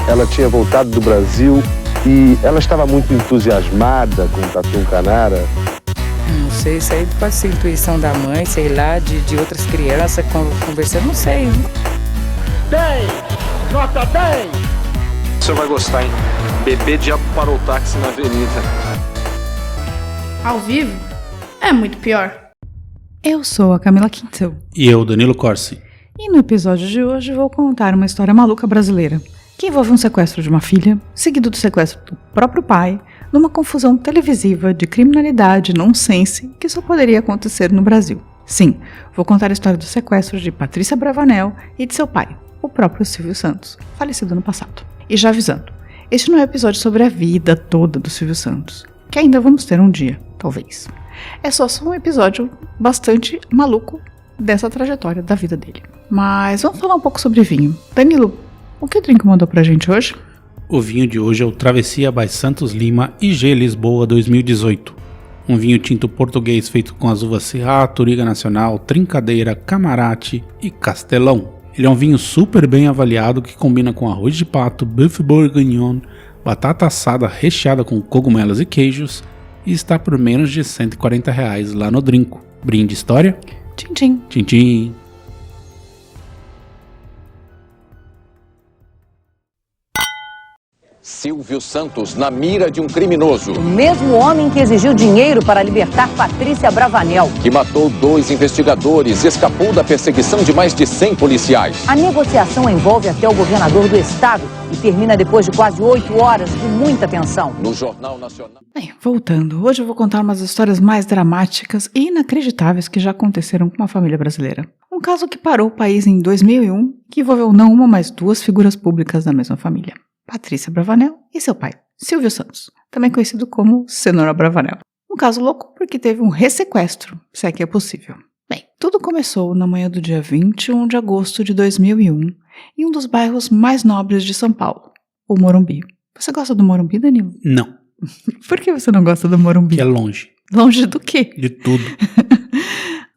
ela tinha voltado do Brasil e ela estava muito entusiasmada com o Tatu Canara. Não sei, isso aí pode ser intuição da mãe, sei lá, de outras crianças conversando, não sei. 10! Nota 10! O senhor vai gostar, hein? Bebê diabo parou o táxi na avenida. Ao vivo é muito pior. Eu sou a Camila Quintel. E eu, Danilo Corsi. E no episódio de hoje vou contar uma história maluca brasileira, que envolve um sequestro de uma filha, seguido do sequestro do próprio pai, numa confusão televisiva de criminalidade nonsense que só poderia acontecer no Brasil. Sim, vou contar a história do sequestro de Patrícia Bravanel e de seu pai, o próprio Silvio Santos, falecido no passado. E já avisando, este não é um episódio sobre a vida toda do Silvio Santos, que ainda vamos ter um dia, talvez. É só um episódio bastante maluco dessa trajetória da vida dele. Mas vamos falar um pouco sobre vinho. Danilo, o que o Drink mandou pra gente hoje? O vinho de hoje é o Travessia by Santos Lima IG Lisboa 2018. Um vinho tinto português feito com as uvas Syrah, Touriga Nacional, Trincadeira, Camarate e Castelão. Ele é um vinho super bem avaliado que combina com arroz de pato, bife bourguignon, batata assada recheada com cogumelos e queijos e está por menos de R$140 lá no Drinco. Brinde história? Tchim, tchim. Tchim, tchim. Silvio Santos na mira de um criminoso. O mesmo homem que exigiu dinheiro para libertar Patrícia Bravanel. Que matou 2 investigadores e escapou da perseguição de mais de 100 policiais. A negociação envolve até o governador do estado e termina depois de quase 8 horas de muita tensão. No Jornal Nacional. Bem, voltando, hoje eu vou contar umas histórias mais dramáticas e inacreditáveis que já aconteceram com uma família brasileira. Um caso que parou o país em 2001, que envolveu não uma, mas 2 figuras públicas da mesma família. Patrícia Bravanel e seu pai, Silvio Santos, também conhecido como Cenoura Bravanel. Um caso louco porque teve um ressequestro, se é que é possível. Bem, tudo começou na manhã do dia 21 de agosto de 2001, em um dos bairros mais nobres de São Paulo, o Morumbi. Você gosta do Morumbi, Danilo? Não. Por que você não gosta do Morumbi? Que é longe. Longe do quê? De tudo.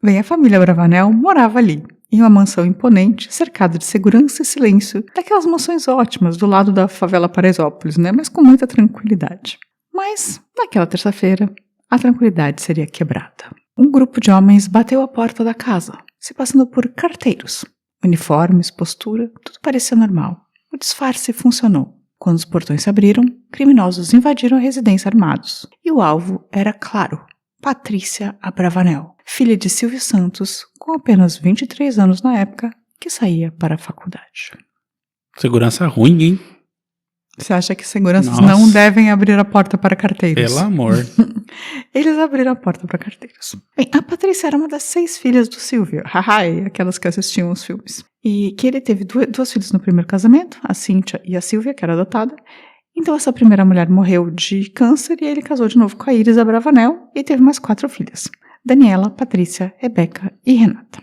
Bem, a família Bravanel morava ali, em uma mansão imponente, cercada de segurança e silêncio, daquelas mansões ótimas do lado da favela Paraisópolis, né? Mas com muita tranquilidade. Mas, naquela terça-feira, a tranquilidade seria quebrada. Um grupo de homens bateu à porta da casa, se passando por carteiros. Uniformes, postura, tudo parecia normal. O disfarce funcionou. Quando os portões se abriram, criminosos invadiram a residência armados. E o alvo era claro: Patrícia Bravanel, filha de Silvio Santos, com apenas 23 anos na época, que saía para a faculdade. Segurança ruim, hein? Você acha que seguranças Nossa. não devem abrir a porta para carteiros? Pelo amor. Eles abriram a porta para carteiros. Bem, a Patrícia era uma das 6 filhas do Silvio, aquelas que assistiam os filmes. E que ele teve 2 filhos no primeiro casamento, a Cíntia e a Silvia, que era adotada. Então essa primeira mulher morreu de câncer e ele casou de novo com a Iris Bravanel e teve mais 4 filhas: Daniela, Patrícia, Rebeca e Renata.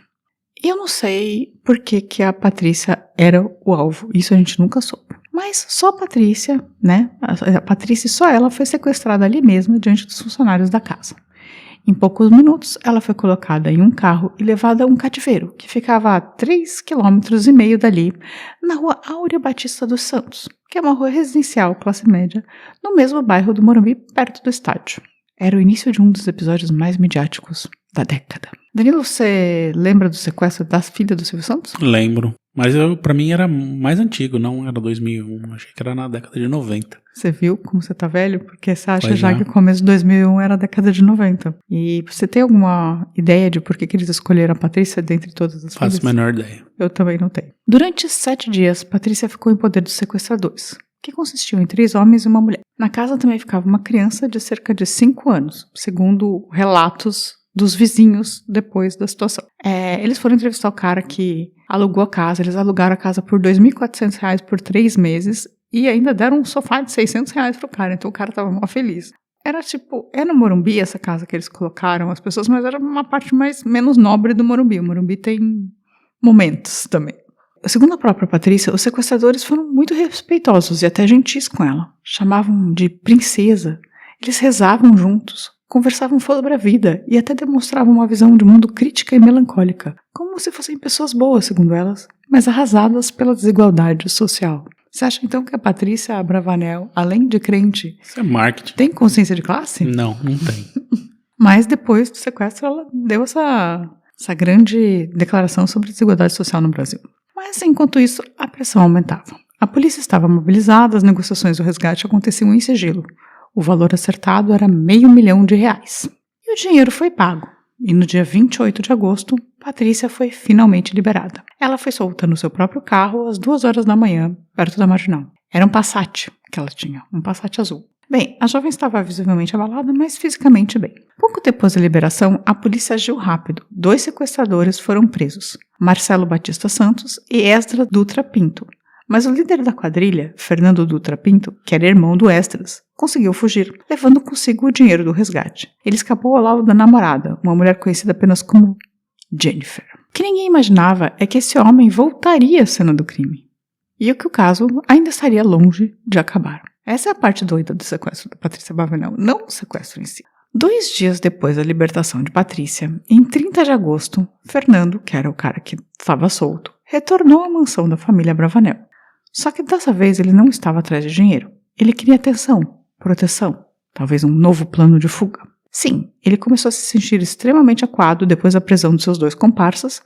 E eu não sei por que a Patrícia era o alvo, isso a gente nunca soube. Mas só a Patrícia, né? A Patrícia e só ela foi sequestrada ali mesmo diante dos funcionários da casa. Em poucos minutos, ela foi colocada em um carro e levada a um cativeiro, que ficava a 3,5 km dali, na rua Áurea Batista dos Santos, que é uma rua residencial classe média, no mesmo bairro do Morumbi, perto do estádio. Era o início de um dos episódios mais midiáticos da década. Danilo, você lembra do sequestro das filhas do Silvio Santos? Lembro. Mas pra mim era mais antigo, não era 2001. Achei que era na década de 90. Você viu como você tá velho? Porque você acha Pois já é. que o começo de 2001 era a década de 90. E você tem alguma ideia de por que eles escolheram a Patrícia dentre todas as Faço a filhas? menor ideia. Eu também não tenho. Durante 7 dias, Patrícia ficou em poder dos sequestradores, que consistiam em 3 homens e uma mulher. Na casa também ficava uma criança de cerca de 5 anos, segundo relatos dos vizinhos depois da situação. Eles foram entrevistar o cara que alugou a casa, eles alugaram a casa por R$2.400 por 3 meses e ainda deram um sofá de R$600 pro cara, então o cara tava mó feliz. Era no Morumbi essa casa que eles colocaram as pessoas, mas era uma parte menos nobre do Morumbi. O Morumbi tem momentos também. Segundo a própria Patrícia, os sequestradores foram muito respeitosos e até gentis com ela. Chamavam de princesa, eles rezavam juntos, conversavam sobre a vida e até demonstravam uma visão de mundo crítica e melancólica, como se fossem pessoas boas, segundo elas, mas arrasadas pela desigualdade social. Você acha então que a Patrícia Abravanel, além de crente, Isso é marketing. tem consciência de classe? Não tem. Mas depois do sequestro ela deu essa grande declaração sobre desigualdade social no Brasil. Mas enquanto isso, a pressão aumentava. A polícia estava mobilizada, as negociações do resgate aconteciam em sigilo. O valor acertado era R$500 mil. E o dinheiro foi pago. E no dia 28 de agosto, Patrícia foi finalmente liberada. Ela foi solta no seu próprio carro às 2h da manhã, perto da Marginal. Era um Passat que ela tinha, um Passat azul. Bem, a jovem estava visivelmente abalada, mas fisicamente bem. Pouco depois da liberação, a polícia agiu rápido. 2 sequestradores foram presos, Marcelo Batista Santos e Esdras Dutra Pinto. Mas o líder da quadrilha, Fernando Dutra Pinto, que era irmão do Esdras, conseguiu fugir, levando consigo o dinheiro do resgate. Ele escapou ao lado da namorada, uma mulher conhecida apenas como Jennifer. O que ninguém imaginava é que esse homem voltaria à cena do crime. E que o caso ainda estaria longe de acabar. Essa é a parte doida do sequestro da Patrícia Abravanel, não o sequestro em si. 2 dias depois da libertação de Patrícia, em 30 de agosto, Fernando, que era o cara que estava solto, retornou à mansão da família Abravanel. Só que dessa vez ele não estava atrás de dinheiro. Ele queria atenção, proteção, talvez um novo plano de fuga. Sim, ele começou a se sentir extremamente acuado depois da prisão de seus 2 comparsas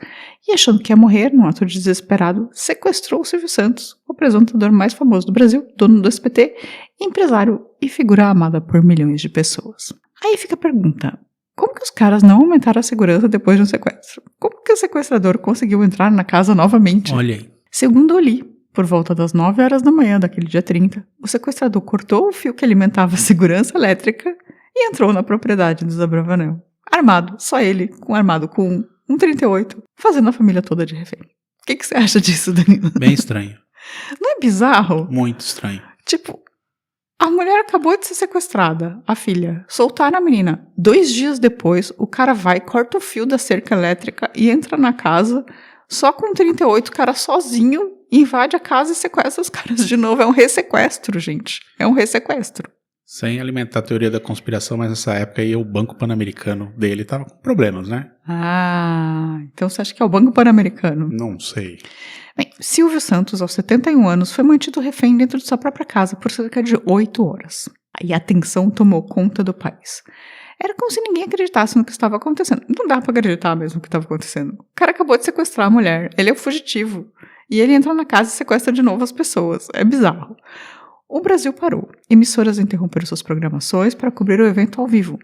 e, achando que ia morrer, num ato de desesperado, sequestrou o Silvio Santos, o apresentador mais famoso do Brasil, dono do SBT, empresário e figura amada por milhões de pessoas. Aí fica a pergunta, como que os caras não aumentaram a segurança depois de um sequestro? Como que o sequestrador conseguiu entrar na casa novamente? Olha aí. Segundo eu li, por volta das 9h da manhã daquele dia 30, o sequestrador cortou o fio que alimentava a segurança elétrica e entrou na propriedade dos Abravanel. Armado, só ele, armado com um 38, fazendo a família toda de refém. O que você acha disso, Danilo? Bem estranho. Não é bizarro? Muito estranho. Tipo, a mulher acabou de ser sequestrada, a filha. Soltaram a menina. 2 dias depois, o cara vai, corta o fio da cerca elétrica e entra na casa, só com um 38, o cara sozinho, invade a casa e sequestra os caras de novo. É um ressequestro, gente. É um ressequestro. Sem alimentar a teoria da conspiração, mas nessa época aí o Banco Pan-Americano dele tava com problemas, né? Ah, então você acha que é o Banco Pan-Americano? Não sei. Bem, Silvio Santos, aos 71 anos, foi mantido refém dentro de sua própria casa por cerca de 8 horas. Aí a tensão tomou conta do país. Era como se ninguém acreditasse no que estava acontecendo. Não dá pra acreditar mesmo no que estava acontecendo. O cara acabou de sequestrar a mulher, ele é o fugitivo. E ele entra na casa e sequestra de novo as pessoas. É bizarro. O Brasil parou. Emissoras interromperam suas programações para cobrir o evento ao vivo.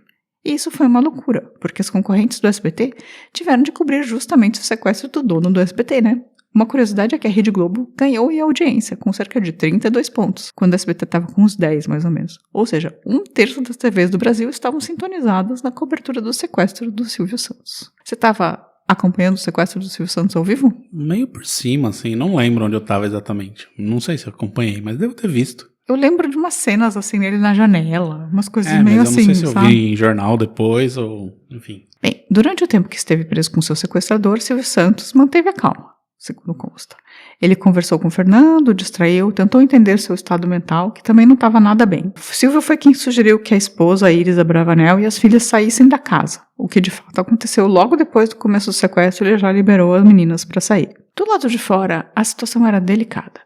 E isso foi uma loucura, porque os concorrentes do SBT tiveram de cobrir justamente o sequestro do dono do SBT, né? Uma curiosidade é que a Rede Globo ganhou em audiência, com cerca de 32 pontos, quando o SBT estava com uns 10, mais ou menos. Ou seja, 1/3 das TVs do Brasil estavam sintonizadas na cobertura do sequestro do Silvio Santos. Você estava acompanhando o sequestro do Silvio Santos ao vivo? Meio por cima, assim, não lembro onde eu estava exatamente. Não sei se eu acompanhei, mas devo ter visto. Eu lembro de umas cenas, assim, nele na janela, umas coisas meio mas eu assim, não sei se sabe? eu vi em jornal depois ou, enfim. Bem, durante o tempo que esteve preso com seu sequestrador, Silvio Santos manteve a calma, segundo consta. Ele conversou com Fernando, distraiu, tentou entender seu estado mental, que também não estava nada bem. Silvio foi quem sugeriu que a esposa, Iris Abravanel, e as filhas saíssem da casa, o que de fato aconteceu logo depois do começo do sequestro. Ele já liberou as meninas para sair. Do lado de fora, a situação era delicada.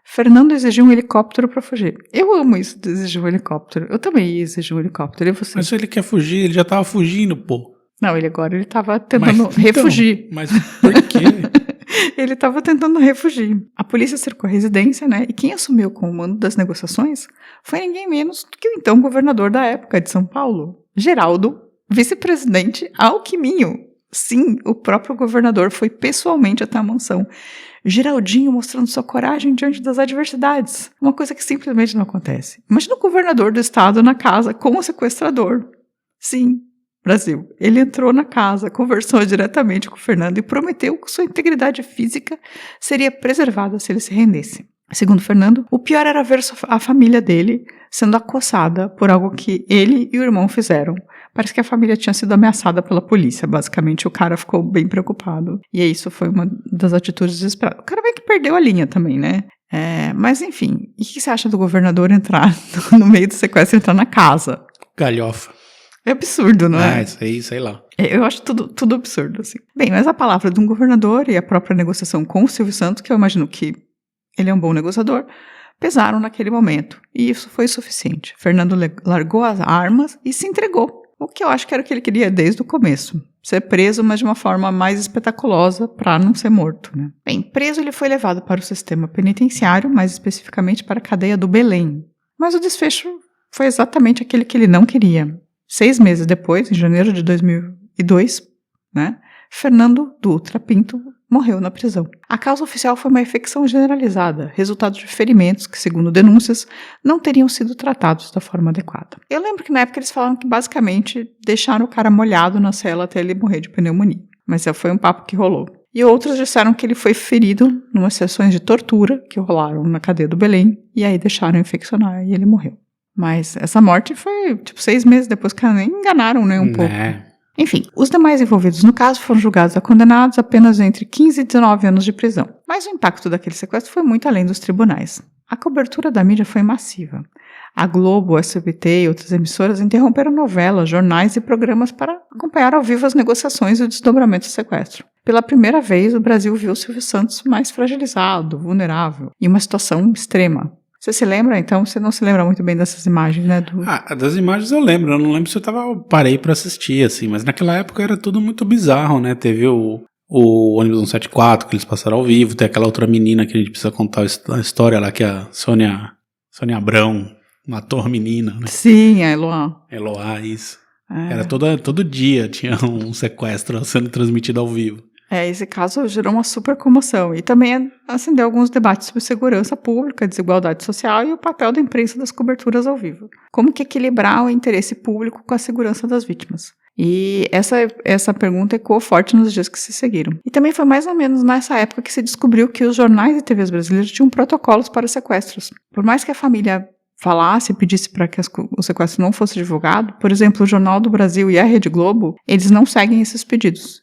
Fernando exigiu um helicóptero para fugir. Eu amo isso de exigir um helicóptero. Eu também ia exigir um helicóptero. E você? Mas se ele quer fugir, ele já tava fugindo, pô. Não, ele tava tentando refugir. Mas por quê? Ele tava tentando refugir. A polícia cercou a residência, né? E quem assumiu o comando das negociações foi ninguém menos do que o então governador da época de São Paulo, Geraldo, vice-presidente Alckminho. Sim, o próprio governador foi pessoalmente até a mansão. Geraldinho mostrando sua coragem diante das adversidades. Uma coisa que simplesmente não acontece. Imagina o governador do estado na casa com o sequestrador. Sim, Brasil. Ele entrou na casa, conversou diretamente com o Fernando e prometeu que sua integridade física seria preservada se ele se rendesse. Segundo Fernando, o pior era ver a família dele sendo acossada por algo que ele e o irmão fizeram. Parece que a família tinha sido ameaçada pela polícia, basicamente. O cara ficou bem preocupado. E isso foi uma das atitudes desesperadas. O cara meio que perdeu a linha também, né? Mas enfim, e o que você acha do governador entrar no meio do sequestro e entrar na casa? Galhofa. É absurdo, não é? Isso aí, sei lá. Eu acho tudo absurdo, assim. Bem, mas a palavra de um governador e a própria negociação com o Silvio Santos, que eu imagino que ele é um bom negociador, pesaram naquele momento, e isso foi suficiente. Fernando largou as armas e se entregou, o que eu acho que era o que ele queria desde o começo. Ser preso, mas de uma forma mais espetaculosa para não ser morto, né? Bem, preso ele foi levado para o sistema penitenciário, mais especificamente para a cadeia do Belém. Mas o desfecho foi exatamente aquele que ele não queria. 6 meses depois, em janeiro de 2002, né, Fernando Dutra Pinto morreu na prisão. A causa oficial foi uma infecção generalizada, resultado de ferimentos que, segundo denúncias, não teriam sido tratados da forma adequada. Eu lembro que na época eles falaram que basicamente deixaram o cara molhado na cela até ele morrer de pneumonia. Mas foi um papo que rolou. E outros disseram que ele foi ferido em umas sessões de tortura que rolaram na cadeia do Belém, e aí deixaram infeccionar e ele morreu. Mas essa morte foi, 6 meses depois, que nem enganaram, né, um pouco. Enfim, os demais envolvidos no caso foram julgados e condenados apenas entre 15 e 19 anos de prisão. Mas o impacto daquele sequestro foi muito além dos tribunais. A cobertura da mídia foi massiva. A Globo, o SBT e outras emissoras interromperam novelas, jornais e programas para acompanhar ao vivo as negociações e o desdobramento do sequestro. Pela primeira vez, o Brasil viu o Silvio Santos mais fragilizado, vulnerável, em uma situação extrema. Você se lembra, então? Você não se lembra muito bem dessas imagens, né? Das imagens eu não lembro se eu parei pra assistir, assim, mas naquela época era tudo muito bizarro, né? Teve o ônibus 174 que eles passaram ao vivo, tem aquela outra menina que a gente precisa contar a história lá, que é a Sônia Abrão matou a menina, né? Sim, a Eloá. Eloá, isso. Era todo dia tinha um sequestro sendo transmitido ao vivo. Esse caso gerou uma super comoção e também acendeu alguns debates sobre segurança pública, desigualdade social e o papel da imprensa das coberturas ao vivo. Como que equilibrar o interesse público com a segurança das vítimas? E essa pergunta ecoou forte nos dias que se seguiram. E também foi mais ou menos nessa época que se descobriu que os jornais e TVs brasileiros tinham protocolos para sequestros. Por mais que a família falasse e pedisse para que o sequestro não fosse divulgado, por exemplo, o Jornal do Brasil e a Rede Globo, eles não seguem esses pedidos.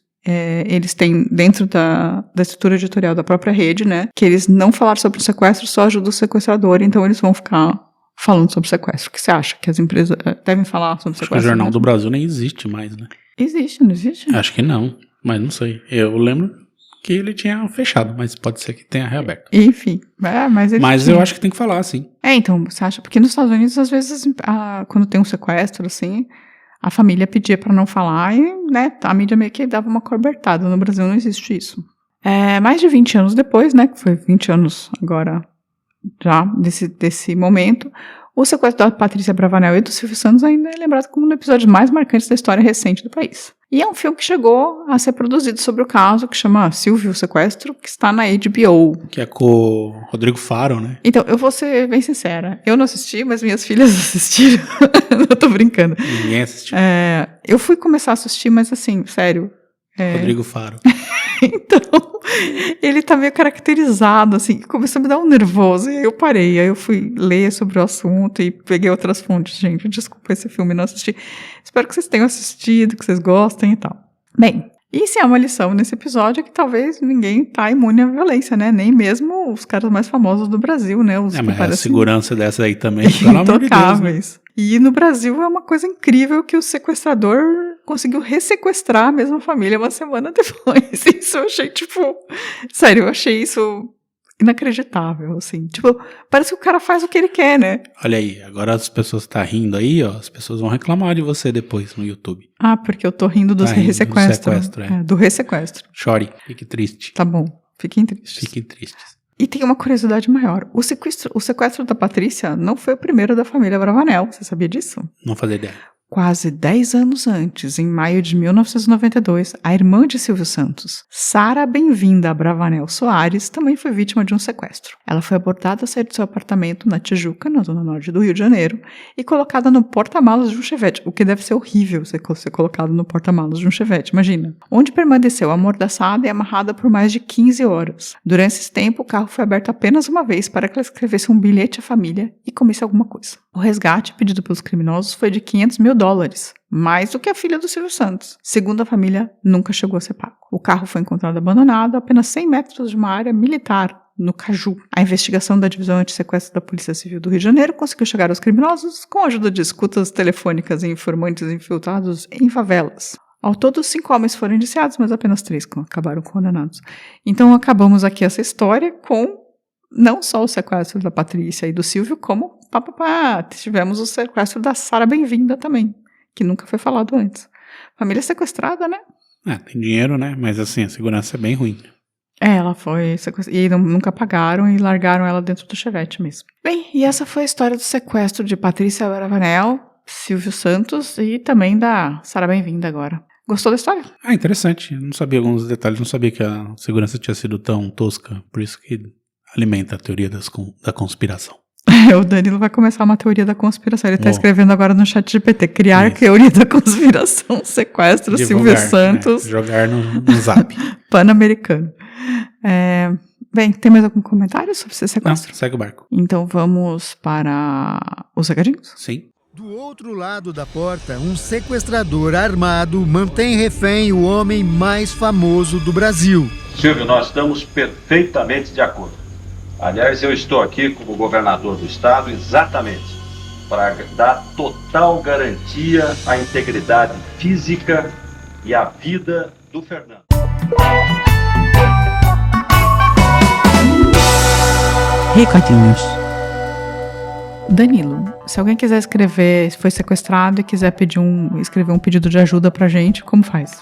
Eles têm dentro da estrutura editorial da própria rede, né, que eles não falaram sobre o sequestro, só ajuda o sequestrador, então eles vão ficar falando sobre sequestro. O que você acha? Que as empresas devem falar sobre sequestro? Acho que o Jornal do Brasil nem existe mais, né? Existe, não existe? Acho que não, mas não sei. Eu lembro que ele tinha fechado, mas pode ser que tenha reaberto. Enfim, mas eu acho que tem que falar, sim. Então, você acha? Porque nos Estados Unidos, às vezes, quando tem um sequestro, assim, a família pedia para não falar e, né, a mídia meio que dava uma cobertada. No Brasil não existe isso. Mais de 20 anos depois, né, que foi 20 anos agora já desse momento, o sequestro da Patrícia Bravanel e do Silvio Santos ainda é lembrado como um dos episódios mais marcantes da história recente do país. E é um filme que chegou a ser produzido sobre o caso, que chama Silvio, o Sequestro, que está na HBO. Que é com o Rodrigo Faro, né? Então, eu vou ser bem sincera. Eu não assisti, mas minhas filhas assistiram. Não tô brincando. Ninguém assistiu. Eu fui começar a assistir, mas assim, sério. Rodrigo Faro. Então, ele tá meio caracterizado, assim, começou a me dar um nervoso, e aí eu parei, aí eu fui ler sobre o assunto e peguei outras fontes. Gente, desculpa esse filme, não assisti. Espero que vocês tenham assistido, que vocês gostem e tal. Bem, e se há uma lição nesse episódio é que talvez ninguém tá imune à violência, né? Nem mesmo os caras mais famosos do Brasil, né? Os que mas parecem a segurança dessa aí também, pelo amor de Deus, né? E no Brasil é uma coisa incrível que o sequestrador conseguiu ressequestrar a mesma família uma semana depois. Isso eu achei, sério, eu achei isso inacreditável, assim. Parece que o cara faz o que ele quer, né? Olha aí, agora as pessoas estão rindo aí, ó, as pessoas vão reclamar de você depois no YouTube. Porque eu tô rindo do ressequestro. Do ressequestro. Chore, fique triste. Tá bom, fiquem tristes. Fiquem tristes. E tem uma curiosidade maior. O sequestro da Patrícia não foi o primeiro da família Bravanel. Você sabia disso? Não fazia ideia. Quase 10 anos antes, em maio de 1992, a irmã de Silvio Santos, Sara Bem-vinda Bravanel Soares, também foi vítima de um sequestro. Ela foi abordada a sair do seu apartamento na Tijuca, na zona norte do Rio de Janeiro, e colocada no porta-malas de um Chevette, o que deve ser horrível ser colocado no porta-malas de um Chevette, imagina. Onde permaneceu amordaçada e amarrada por mais de 15 horas. Durante esse tempo, o carro foi aberto apenas uma vez para que ela escrevesse um bilhete à família e comesse alguma coisa. O resgate pedido pelos criminosos foi de $500 mil, mais do que a filha do Silvio Santos. Segundo a família, nunca chegou a ser pago. O carro foi encontrado abandonado a apenas 100 metros de uma área militar, no Caju. A investigação da Divisão Antissequestro da Polícia Civil do Rio de Janeiro conseguiu chegar aos criminosos com a ajuda de escutas telefônicas e informantes infiltrados em favelas. Ao todo, 5 homens foram indiciados, mas apenas 3 acabaram condenados. Então, acabamos aqui essa história com não só o sequestro da Patrícia e do Silvio, como tivemos o sequestro da Sara Bem-vinda também, que nunca foi falado antes. Família sequestrada, né? Tem dinheiro, né? Mas assim, a segurança é bem ruim. Ela foi sequestrada e nunca pagaram e largaram ela dentro do chevette mesmo. Bem, e essa foi a história do sequestro de Patrícia Abravanel, Silvio Santos e também da Sara Bem-vinda agora. Gostou da história? Interessante. Eu não sabia alguns detalhes, não sabia que a segurança tinha sido tão tosca, por isso que alimenta a teoria da conspiração. O Danilo vai começar uma teoria da conspiração. Ele está escrevendo agora no chat GPT. Criar teoria da conspiração, sequestro, Silvio Santos. Jogar no zap. Pan-americano. Bem, tem mais algum comentário sobre esse sequestro? Não, segue o barco. Então vamos para os recadinhos? Sim. Do outro lado da porta, um sequestrador armado mantém refém o homem mais famoso do Brasil. Silvio, nós estamos perfeitamente de acordo. Aliás, eu estou aqui como governador do estado exatamente para dar total garantia à integridade física e à vida do Fernando. Recadinhos. Danilo, se alguém quiser escrever, foi sequestrado e quiser escrever um pedido de ajuda pra gente, como faz?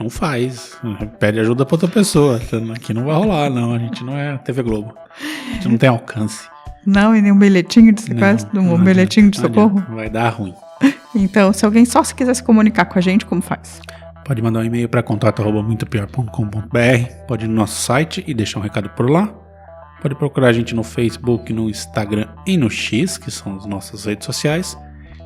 Não faz. Pede ajuda pra outra pessoa. Aqui não vai rolar, não. A gente não é TV Globo. A gente não tem alcance. Não, e nem um bilhetinho de sequestro, um bilhetinho de socorro? Vai dar ruim. Então, se alguém só se quiser se comunicar com a gente, como faz? Pode mandar um e-mail para contato@muitopior.com.br. Pode ir no nosso site e deixar um recado por lá. Pode procurar a gente no Facebook, no Instagram e no X, que são as nossas redes sociais.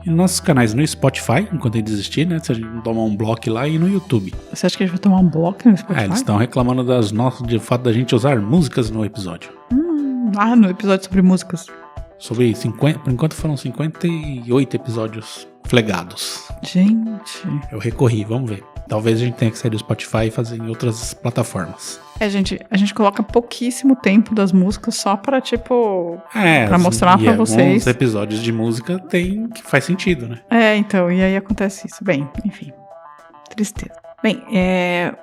E nos nossos canais no Spotify, enquanto ele desistir, né? Se a gente não tomar um bloco lá, e no YouTube. Você acha que a gente vai tomar um bloco no Spotify? Eles estão reclamando de fato da gente usar músicas no episódio. No episódio sobre músicas. Sobre 50, por enquanto foram 58 episódios flegados. Gente. Eu recorri, vamos ver. Talvez a gente tenha que sair do Spotify e fazer em outras plataformas. A gente coloca pouquíssimo tempo das músicas só pra, pra mostrar pra vocês. Alguns episódios de música que faz sentido, né? Então, e aí acontece isso. Bem, enfim, tristeza. Bem,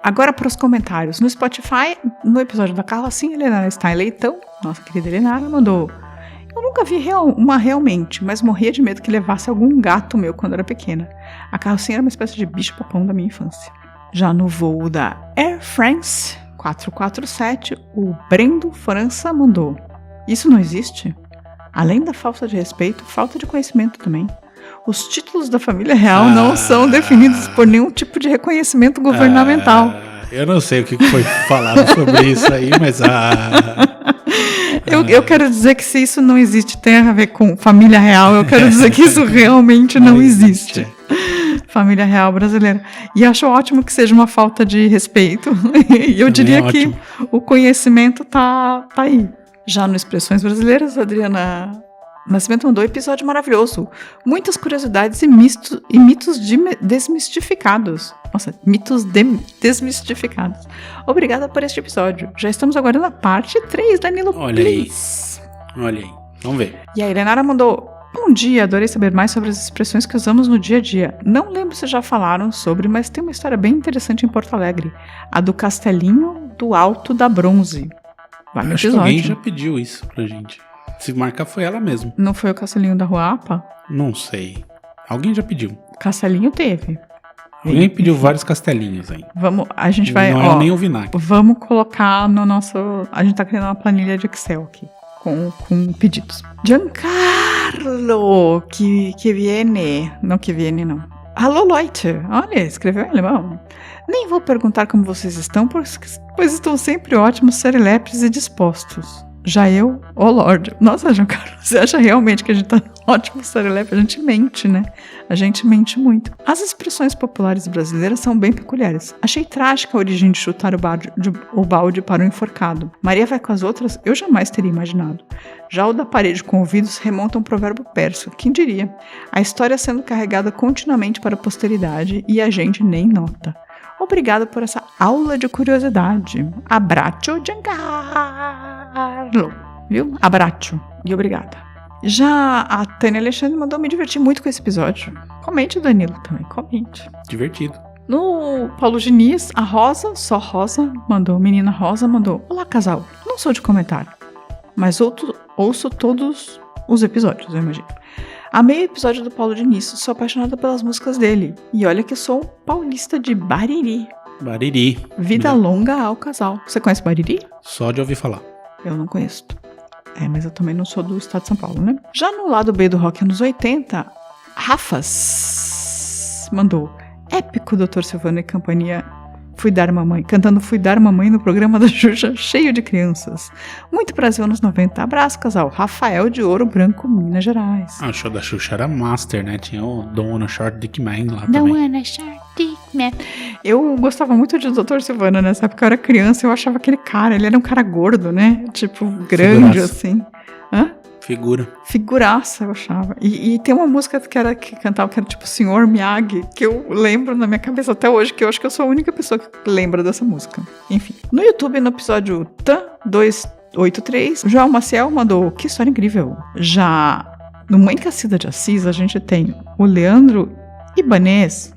agora para os comentários. No Spotify, no episódio da Carla, sim, Helenara está em Leitão. Nossa querida Helenara mandou: eu nunca vi uma realmente, mas morria de medo que levasse algum gato meu quando era pequena. A carrocinha era uma espécie de bicho-papão da minha infância. Já no voo da Air France 447, o Brendo França mandou: isso não existe? Além da falta de respeito, falta de conhecimento também. Os títulos da família real não são definidos por nenhum tipo de reconhecimento governamental. Eu não sei o que foi falado sobre isso aí, mas eu quero dizer que se isso não existe, tem a ver com família real, eu quero dizer que isso realmente não existe. Família real brasileira. E acho ótimo que seja uma falta de respeito. E eu diria que o conhecimento tá aí. Já no Expressões Brasileiras, a Adriana Nascimento mandou episódio maravilhoso. Muitas curiosidades e mitos desmistificados. Nossa, mitos desmistificados. Obrigada por este episódio. Já estamos agora na parte 3, Danilo. Olha aí. Vamos ver. E a Helenara mandou: bom dia, adorei saber mais sobre as expressões que usamos no dia a dia. Não lembro se já falaram sobre, mas tem uma história bem interessante em Porto Alegre. A do Castelinho do Alto da Bronze. Vale Acho que alguém já pediu isso pra gente. Se marcar foi ela mesmo. Não foi o Castelinho da Rua Apa? Não sei. Alguém já pediu. Castelinho teve. Alguém pediu vários castelinhos aí. A gente vai... Não é nem o vinagre. Vamos colocar no nosso... A gente tá criando uma planilha de Excel aqui. Com pedidos. Giancarlo, que viene. Não que viene, não. Alô, Leute. Olha, escreveu em alemão. Nem vou perguntar como vocês estão, pois estão sempre ótimos, serelepes e dispostos. Já eu, Lorde. Nossa, Giancarlo, você acha realmente que a gente tá ótimo serelepe? A gente mente, né? A gente mente muito. As expressões populares brasileiras são bem peculiares. Achei trágica a origem de chutar o balde para o enforcado. Maria vai com as outras? Eu jamais teria imaginado. Já o da parede com ouvidos remonta a um provérbio persa. Quem diria? A história sendo carregada continuamente para a posteridade e a gente nem nota. Obrigada por essa aula de curiosidade. Abraço, Giancarlo. Viu? Abraço. E obrigada. Já a Tânia Alexandre mandou: me divertir muito com esse episódio. Comente, Danilo, também. Comente. Divertido. No Paulo Diniz, a Rosa, só Rosa, mandou. Menina Rosa mandou: olá, casal. Não sou de comentário. mas ouço todos os episódios, eu imagino. Amei o episódio do Paulo Diniz, sou apaixonada pelas músicas dele. E olha que sou paulista de Bariri. Bariri. Vida longa ao casal. Você conhece Bariri? Só de ouvir falar. Eu não conheço. Mas eu também não sou do estado de São Paulo, né? Já no lado B do rock anos 80, Rafas mandou: épico Dr. Silvano e companhia cantando Fui Dar Mamãe no programa da Xuxa, cheio de crianças. Muito Brasil anos 90. Abraço, casal. Rafael de Ouro Branco, Minas Gerais. O show da Xuxa era master, né? Tinha o Dona Short Dick Man lá também. Dona Short Dick Man. Eu gostava muito de Dr. Silvano nessa época. Eu era criança, eu achava aquele cara, ele era um cara gordo, né? Tipo, grande, figuraça. Assim. Hã? Figuraça, eu achava. E tem uma música que cantava, que era tipo Senhor Miyagi, que eu lembro na minha cabeça até hoje, que eu acho que eu sou a única pessoa que lembra dessa música. Enfim. No YouTube, no episódio TAN 283, João Maciel mandou: que história incrível. Já no Mãe Cacilda de Assis, a gente tem o Leandro Ibanez,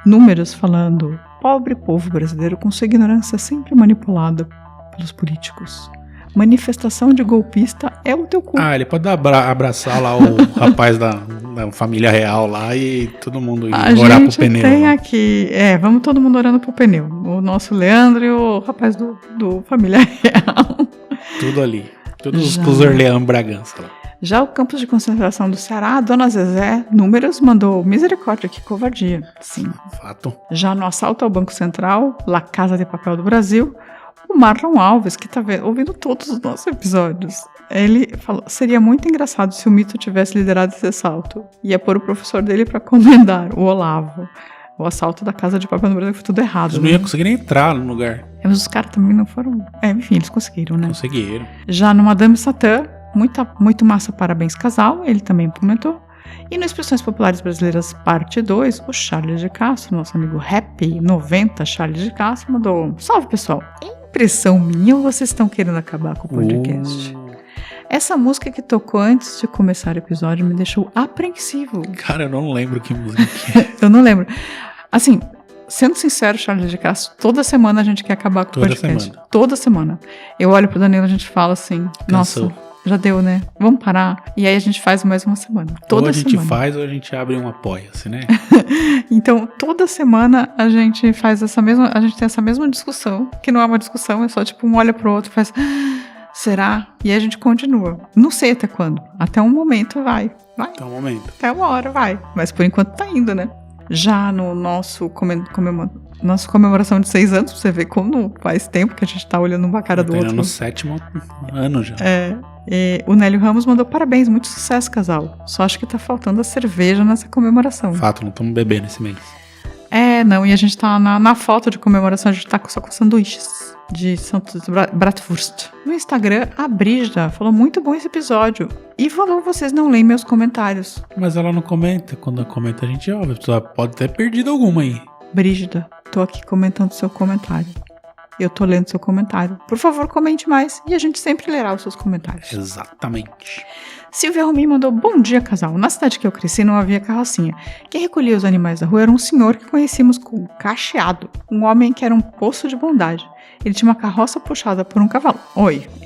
números falando: pobre povo brasileiro com sua ignorância sempre manipulada pelos políticos. Manifestação de golpista é o teu cu. Ele pode abraçar lá o rapaz da família real lá e todo mundo orar pro pneu. Tem aqui, vamos todo mundo orando pro pneu. O nosso Leandro e o rapaz do família real. Tudo ali. Todos os Orleans Bragança lá. Já o campus de concentração do Ceará, a Dona Zezé, números, mandou: misericórdia, que covardia. Sim. Fato. Já no assalto ao Banco Central, La Casa de Papel do Brasil, o Marlon Alves, que tá ouvindo todos os nossos episódios, ele falou: seria muito engraçado se o Mito tivesse liderado esse assalto. Ia pôr o professor dele pra comandar, o Olavo. O assalto da Casa de Papel no Brasil foi tudo errado. Eles não iam conseguir nem entrar no lugar. Mas os caras também não foram... enfim, eles conseguiram, né? Conseguiram. Já no Madame Satã, muito massa, parabéns, casal. Ele também comentou. E no Expressões Populares Brasileiras, parte 2, o Charles de Castro, nosso amigo Happy 90, Charles de Castro, mandou: salve, pessoal. Impressão minha ou vocês estão querendo acabar com o podcast? Essa música que tocou antes de começar o episódio me deixou apreensivo. Cara, eu não lembro que música que é. Eu não lembro. Assim, sendo sincero, Charles de Castro, toda semana a gente quer acabar com o podcast. Toda semana. Eu olho pro Danilo e a gente fala assim: Cansou. Nossa, já deu, né? Vamos parar. E aí a gente faz mais uma semana. Toda semana. Ou a gente faz ou a gente abre um apoia-se, né? Então, toda semana a gente faz a gente tem essa mesma discussão, que não é uma discussão, é só tipo um olha pro outro e faz: será? E aí a gente continua. Não sei até quando. Até um momento vai. Até um momento. Até uma hora vai. Mas por enquanto tá indo, né? Já no nosso nossa comemoração de 6 anos, pra você ver como faz tempo que a gente tá olhando uma cara do outro. No 7º ano já. O Nélio Ramos mandou: parabéns, muito sucesso, casal. Só acho que tá faltando a cerveja nessa comemoração. Fato, não estamos bebendo esse mês. Não, e a gente tá na foto de comemoração, a gente tá só com sanduíches de Santos Bratwurst. No Instagram, a Brígida falou: muito bom esse episódio. E falou: vocês não leem meus comentários. Mas ela não comenta. Quando ela comenta, a gente ouve. A pessoa pode ter perdido alguma aí. Brígida, tô aqui comentando seu comentário. Eu tô lendo seu comentário. Por favor, comente mais e a gente sempre lerá os seus comentários. Exatamente. Silvia Rumi mandou: bom dia, casal. Na cidade que eu cresci não havia carrocinha. Quem recolhia os animais da rua era um senhor que conhecíamos como Cacheado. Um homem que era um poço de bondade. Ele tinha uma carroça puxada por um cavalo.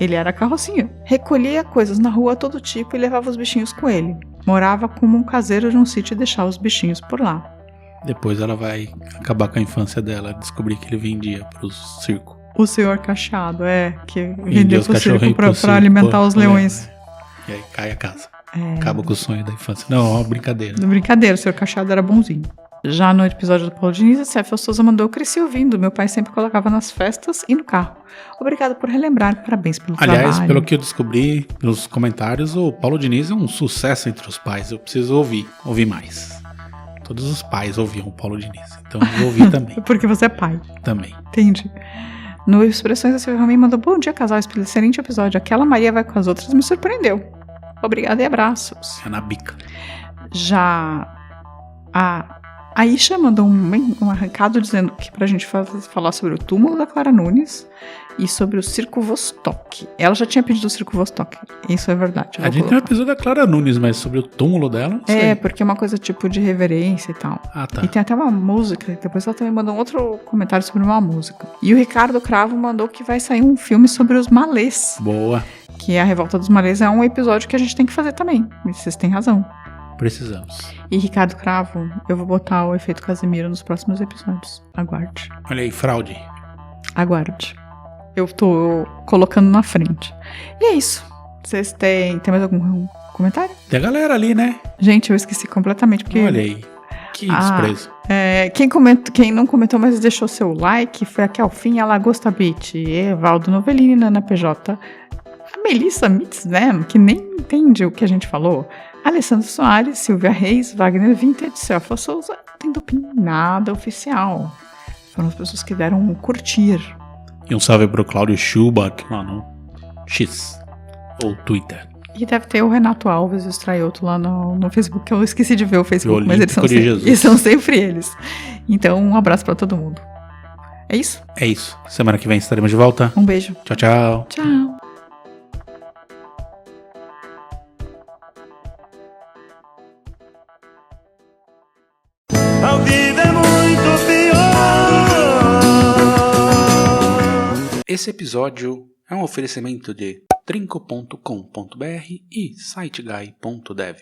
Ele era a carrocinha. Recolhia coisas na rua a todo tipo e levava os bichinhos com ele. Morava como um caseiro de um sítio e deixava os bichinhos por lá. Depois ela vai acabar com a infância dela, descobrir que ele vendia pro circo. O senhor Cacheado, que vendia pro circo pra alimentar os leões. E aí cai a casa. Acaba com o sonho da infância. Não, é uma brincadeira. Brincadeira, o senhor Cacheado era bonzinho. Já no episódio do Paulo Diniz, a Céfia Souza mandou: eu cresci ouvindo, meu pai sempre colocava nas festas e no carro. Obrigado por relembrar, parabéns pelo trabalho. Aliás, pelo que eu descobri nos comentários, o Paulo Diniz é um sucesso entre os pais. Eu preciso ouvir mais. Todos os pais ouviam o Paulo Diniz, então eu ouvi também. Porque você é pai. Também. Entendi. No Expressões, a Silvia Ramin mandou: bom dia, casal, pelo excelente episódio. Aquela Maria vai com as outras me surpreendeu. Obrigada e abraços. É na bica. Já a Isha mandou um recado dizendo que pra gente falar sobre o túmulo da Clara Nunes e sobre o Circo Vostok. Ela já tinha pedido o Circo Vostok. Isso é verdade. A gente tem um episódio da Clara Nunes, mas sobre o túmulo dela, não sei. Porque é uma coisa tipo de reverência e tal. Ah, tá. E tem até uma música. Depois ela também mandou um outro comentário sobre uma música. E o Ricardo Cravo mandou que vai sair um filme sobre os malês. Boa. que a Revolta dos Malês é um episódio que a gente tem que fazer também. Vocês têm razão. Precisamos. E Ricardo Cravo, eu vou botar o efeito Casemiro nos próximos episódios. Aguarde. Olha aí, fraude. Aguarde. Eu tô colocando na frente. E é isso. Vocês têm mais algum comentário? Tem a galera ali, né? Gente, eu esqueci completamente. Porque... Olha aí. Que desprezo. Quem não comentou, mas deixou seu like, foi aqui ao fim, a Lagosta Beat, Evaldo Novellini, Nana PJ, a Melissa Mitz, né, que nem entende o que a gente falou, Alessandro Soares, Silvia Reis, Wagner Vintage, Celfa Souza, Tendo Pinada Oficial. Foram as pessoas que deram um curtir. E um salve pro Cláudio Schubach lá no X, ou Twitter. E deve ter o Renato Alves e o Straioto lá no Facebook, que eu esqueci de ver o Facebook, mas eles são sempre eles. Então, um abraço pra todo mundo. É isso? É isso. Semana que vem estaremos de volta. Um beijo. Tchau, tchau. Tchau. A vida é muito pior. Esse episódio é um oferecimento de trinco.com.br e siteguy.dev.